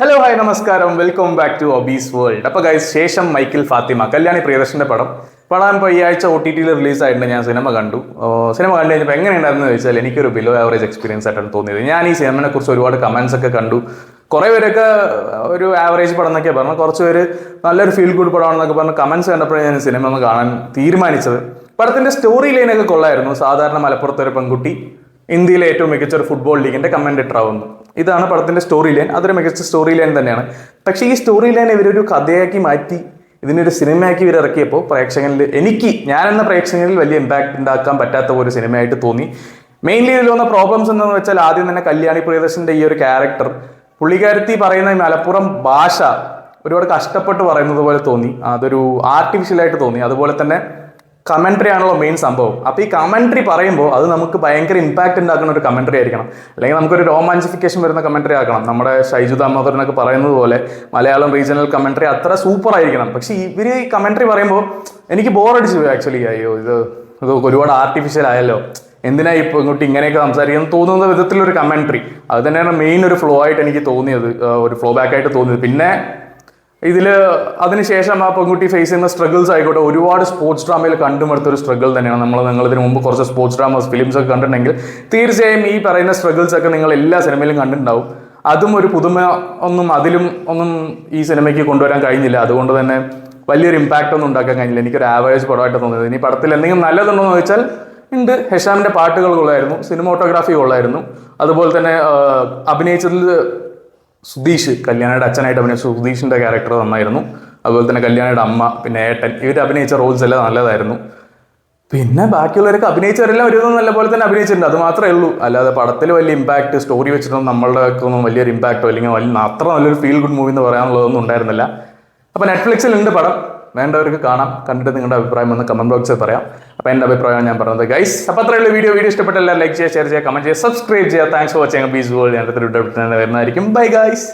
Hello hi നമസ്കാരം, welcome back to ഒബീസ് world. അപ്പോൾ ഗൈസ്, ശേഷം മൈക്കിൾ ഫാത്തിമ കല്യാണി പ്രിയദർശൻ്റെ പടം ഇപ്പോൾ ഈ ആഴ്ച OTT റിലീസായിട്ടുണ്ട്. ഞാൻ സിനിമ കണ്ടു കഴിഞ്ഞപ്പോൾ എങ്ങനെയുണ്ടായിരുന്നു ചോദിച്ചാൽ എനിക്കൊരു ബിലോ ആവറേജ് എക്സ്പീരിയൻസ് ആയിട്ടാണ് തോന്നിയത്. ഞാൻ ഈ സിനിമയെ കുറിച്ച് ഒരുപാട് കമൻസ് ഒക്കെ കണ്ടു. കുറേ പേരൊക്കെ ഒരു ആവറേജ് പടം എന്നൊക്കെ പറഞ്ഞു, കുറച്ച് പേര് നല്ലൊരു ഫീൽ ഗുഡ് പടമാണെന്നൊക്കെ പറഞ്ഞ് കമൻസ് കണ്ടപ്പോഴേ ഞാൻ സിനിമ ഒന്ന് കാണാൻ തീരുമാനിച്ചത്. പടത്തിൻ്റെ സ്റ്റോറി ലൈനൊക്കെ കൊള്ളായിരുന്നു. സാധാരണ മലപ്പുറത്തെ ഒരു പെൺകുട്ടി ഇന്ത്യയിലെ ഏറ്റവും മികച്ച ഒരു ഫുട്ബോൾ ലീഗിന്റെ കമന്റേറ്റർ ആവുന്നു. ഇതാണ് പടത്തിന്റെ സ്റ്റോറി ലൈൻ. അതൊരു മികച്ച സ്റ്റോറി ലൈൻ തന്നെയാണ്. പക്ഷേ ഈ സ്റ്റോറി ലൈൻ ഇവരൊരു കഥയാക്കി മാറ്റി ഇതിനൊരു സിനിമയാക്കി ഇവർ ഇറക്കിയപ്പോൾ ഞാൻ എന്ന പ്രേക്ഷകരിൽ വലിയ ഇമ്പാക്ട് ഉണ്ടാക്കാൻ പറ്റാത്ത ഒരു സിനിമയായിട്ട് തോന്നി. മെയിൻലി ഇതിൽ വന്ന പ്രോബ്ലംസ് എന്ന് വെച്ചാൽ ആദ്യം തന്നെ കല്യാണി പ്രിയദർശന്റെ ഈ ഒരു ക്യാരക്ടർ, പുള്ളിക്കാരത്തി പറയുന്ന മലപ്പുറം ഭാഷ ഒരുപാട് കഷ്ടപ്പെട്ട് പറയുന്നത് പോലെ തോന്നി. അതൊരു ആർട്ടിഫിഷ്യലായിട്ട് തോന്നി. അതുപോലെ തന്നെ കമൻട്രി ആണല്ലോ മെയിൻ സംഭവം. അപ്പോൾ ഈ കമൻട്രി പറയുമ്പോൾ അത് നമുക്ക് ഭയങ്കര ഇമ്പാക്ട് ഉണ്ടാക്കുന്ന ഒരു കമൻട്രി ആയിരിക്കണം, അല്ലെങ്കിൽ നമുക്കൊരു രോമാഞ്ചിഫിക്കേഷൻ വരുന്ന കമൻട്രി ആക്കണം. നമ്മുടെ ഷൈജു ദാമോദരനൊക്കെ പറയുന്നത് പോലെ മലയാളം റീജിയണൽ കമൻട്രി അത്ര സൂപ്പർ ആയിരിക്കണം. പക്ഷേ ഇവർ ഈ കമൻട്രി പറയുമ്പോൾ എനിക്ക് ബോറടിച്ചു പോയി ആക്ച്വലി. അയ്യോ, ഇത് ഒരുപാട് ആർട്ടിഫിഷ്യൽ ആയല്ലോ, എന്തിനാ ഇപ്പോൾ ഇങ്ങോട്ട് ഇങ്ങനെയൊക്കെ സംസാരിക്കാൻ തോന്നുന്ന വിധത്തിലൊരു കമൻട്രി. അത് തന്നെയാണ് മെയിൻ ഒരു ഫ്ലോ ആയിട്ട് എനിക്ക് തോന്നിയത്, ഒരു ഫ്ലോ ബാക്ക് ആയിട്ട് തോന്നിയത്. പിന്നെ അതിനുശേഷം ആ പെൺകുട്ടി ഫേസ് ചെയ്യുന്ന സ്ട്രഗിൾസ് ആയിക്കോട്ടെ, ഒരുപാട് സ്പോർട്സ് ഡ്രാമയിൽ കണ്ടുമെടുത്തൊരു സ്ട്രഗിൾ തന്നെയാണ്. നിങ്ങൾ ഇതിനു മുമ്പ് കുറച്ച് സ്പോർട്സ് ഡ്രാമാസ് ഫിലിംസ് ഒക്കെ കണ്ടിട്ടുണ്ടെങ്കിൽ തീർച്ചയായും ഈ പറയുന്ന സ്ട്രഗിൾസ് ഒക്കെ നിങ്ങൾ എല്ലാ സിനിമയിലും കണ്ടിട്ടുണ്ടാവും. അതും ഒരു പുതുമ ഒന്നും ഈ സിനിമയ്ക്ക് കൊണ്ടുവരാൻ കഴിഞ്ഞില്ല. അതുകൊണ്ട് തന്നെ വലിയൊരു ഇമ്പാക്റ്റ് ഒന്നും ഉണ്ടാക്കാൻ കഴിഞ്ഞില്ല. എനിക്കൊരു ആവറേജ് പടമായിട്ട് തോന്നിയത്. ഇനി പടത്തിൽ എന്തെങ്കിലും നല്ലതുണ്ടോ എന്ന് ചോദിച്ചാൽ ഉണ്ട്. ഹെഷാമിന്റെ പാട്ടുകൾ കൊള്ളായിരുന്നു, സിനിമോട്ടോഗ്രാഫി കൊള്ളായിരുന്നു. അതുപോലെ തന്നെ അഭിനയിച്ചതിൽ സുധീഷ്, കല്യാണിയുടെ അച്ഛനായിട്ട് അഭിനയിച്ച സുധീഷിന്റെ ക്യാരക്ടർ നന്നായിരുന്നു. അതുപോലെ തന്നെ കല്യാണിയുടെ അമ്മ, പിന്നെ ഏട്ടൻ, ഇവർ അഭിനയിച്ച റോൾസ് എല്ലാം നല്ലതായിരുന്നു. പിന്നെ ബാക്കിയുള്ളവരൊക്കെ അഭിനയിച്ചവരെല്ലാം ഒരു നല്ല പോലെ തന്നെ അഭിനയിച്ചിട്ടുണ്ട്. അത് മാത്രമേ ഉള്ളൂ. അല്ലാതെ പടത്തിൽ വലിയ ഇമ്പാക്ട്, സ്റ്റോറി വെച്ചിട്ടൊന്നും നമ്മളുടെ ഒന്നും വലിയൊരു ഇമ്പാക്റ്റോ അല്ലെങ്കിൽ അത്ര നല്ലൊരു ഫീൽ ഗുഡ് മൂവി എന്ന് പറയാനുള്ളതൊന്നും ഉണ്ടായിരുന്നില്ല. അപ്പോൾ നെറ്റ്ഫ്ലിക്സിൽ ഉണ്ട് പടം, വേണ്ടവർക്ക് കാണാം. കണ്ടിട്ട് നിങ്ങളുടെ അഭിപ്രായം ഒന്ന് കമന്റ് ബോക്സിൽ പറയാം. അപ്പോൾ എൻ്റെ അഭിപ്രായമാണ് ഞാൻ പറഞ്ഞത് ഗൈസ്. അപ്പോൾ അത്രയുള്ള വീഡിയോ ഇഷ്ടപ്പെട്ട എല്ലാവരും ലൈക്ക് ചെയ്യുക, ഷെയർ ചെയ്യുക, കമന്റ് ചെയ്യുക, സബ്സ്ക്രൈബ് ചെയ്യുക. Thanks for watching obese world. ഞാൻ അടുത്തൊരു വരുന്നതായിരിക്കും. Bye guys.